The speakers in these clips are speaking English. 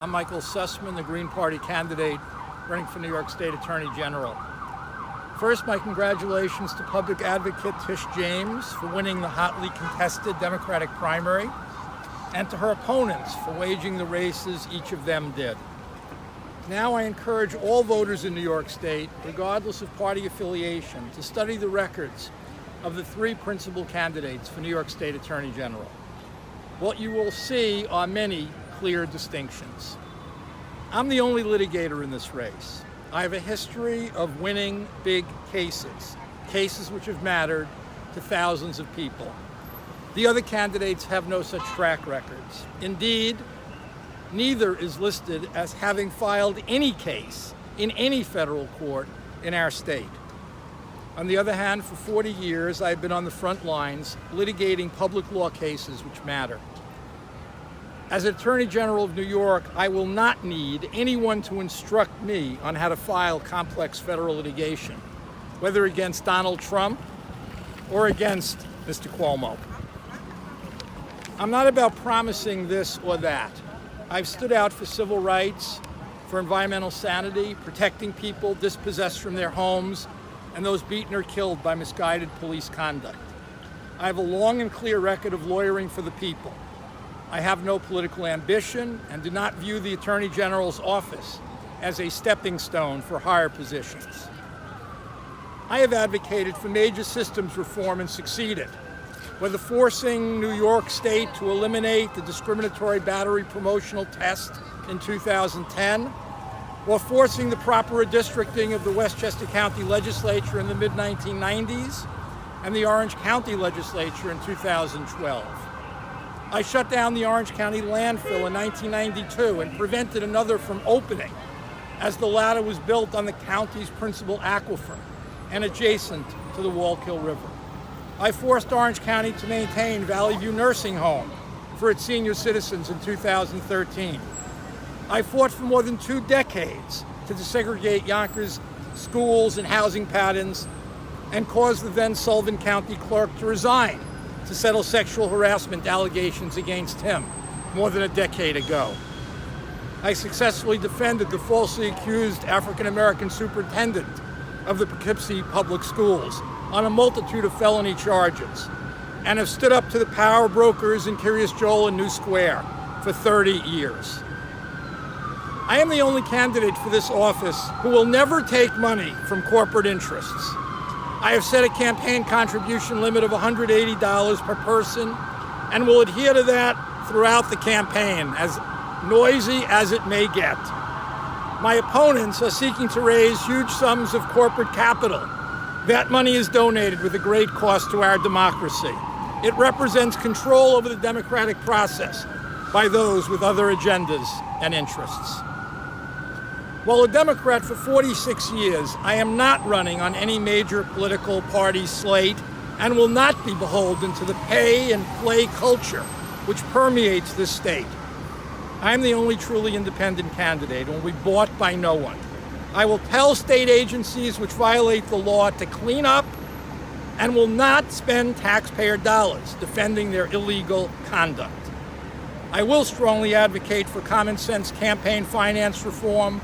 I'm Michael Sussman, the Green Party candidate running for New York State Attorney General. First, my congratulations to public advocate Tish James for winning the hotly contested Democratic primary, and to her opponents for waging the races each of them did. Now I encourage all voters in New York State, regardless of party affiliation, to study the records of the three principal candidates for New York State Attorney General. What you will see are many clear distinctions. I'm the only litigator in this race. I have a history of winning big cases which have mattered to thousands of people. The other candidates have no such track records. Indeed, neither is listed as having filed any case in any federal court in our state. On the other hand, for 40 years, I've been on the front lines litigating public law cases which matter. As Attorney General of New York, I will not need anyone to instruct me on how to file complex federal litigation, whether against Donald Trump or against Mr. Cuomo. I'm not about promising this or that. I've stood out for civil rights, for environmental sanity, protecting people dispossessed from their homes, and those beaten or killed by misguided police conduct. I have a long and clear record of lawyering for the people. I have no political ambition and do not view the Attorney General's office as a stepping stone for higher positions. I have advocated for major systems reform and succeeded, whether forcing New York State to eliminate the discriminatory battery promotional test in 2010, or forcing the proper redistricting of the Westchester County Legislature in the mid-1990s and the Orange County Legislature in 2012. I shut down the Orange County landfill in 1992 and prevented another from opening, as the latter was built on the county's principal aquifer and adjacent to the Wallkill River. I forced Orange County to maintain Valley View Nursing Home for its senior citizens in 2013. I fought for more than 2 decades to desegregate Yonkers schools and housing patterns and caused the then Sullivan County clerk to resign to settle sexual harassment allegations against him more than a decade ago. I successfully defended the falsely accused African-American superintendent of the Poughkeepsie Public Schools on a multitude of felony charges, and have stood up to the power brokers in Curious Joel and New Square for 30 years. I am the only candidate for this office who will never take money from corporate interests. I have set a campaign contribution limit of $180 per person and will adhere to that throughout the campaign, as noisy as it may get. My opponents are seeking to raise huge sums of corporate capital. That money is donated with a great cost to our democracy. It represents control over the democratic process by those with other agendas and interests. While a Democrat for 46 years, I am not running on any major political party slate and will not be beholden to the pay and play culture which permeates this state. I am the only truly independent candidate and will be bought by no one. I will tell state agencies which violate the law to clean up and will not spend taxpayer dollars defending their illegal conduct. I will strongly advocate for common sense campaign finance reform,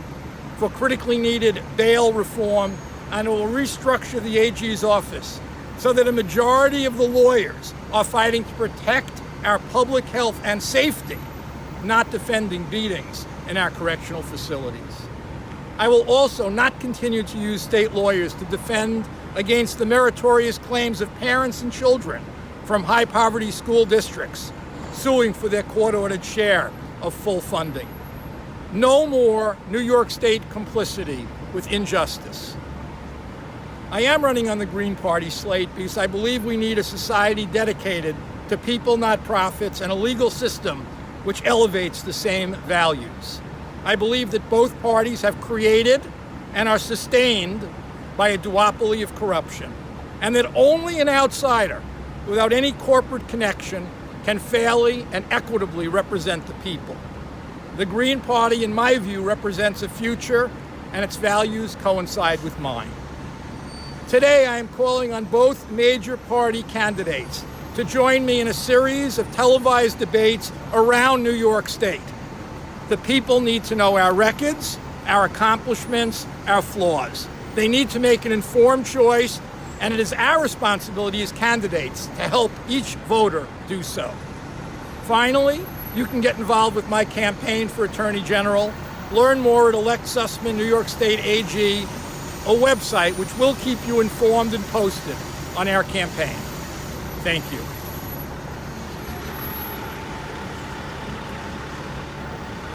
for critically needed bail reform, and will restructure the AG's office so that a majority of the lawyers are fighting to protect our public health and safety, not defending beatings in our correctional facilities. I will also not continue to use state lawyers to defend against the meritorious claims of parents and children from high poverty school districts suing for their court-ordered share of full funding. No more New York State complicity with injustice. I am running on the Green Party slate because I believe we need a society dedicated to people, not profits, and a legal system which elevates the same values. I believe that both parties have created and are sustained by a duopoly of corruption, and that only an outsider without any corporate connection can fairly and equitably represent the people. The Green Party, in my view, represents a future, and its values coincide with mine. Today, I am calling on both major party candidates to join me in a series of televised debates around New York State. The people need to know our records, our accomplishments, our flaws. They need to make an informed choice, and it is our responsibility as candidates to help each voter do so. Finally, you can get involved with my campaign for Attorney General. Learn more at Elect Sussman, New York State AG, a website which will keep you informed and posted on our campaign. Thank you.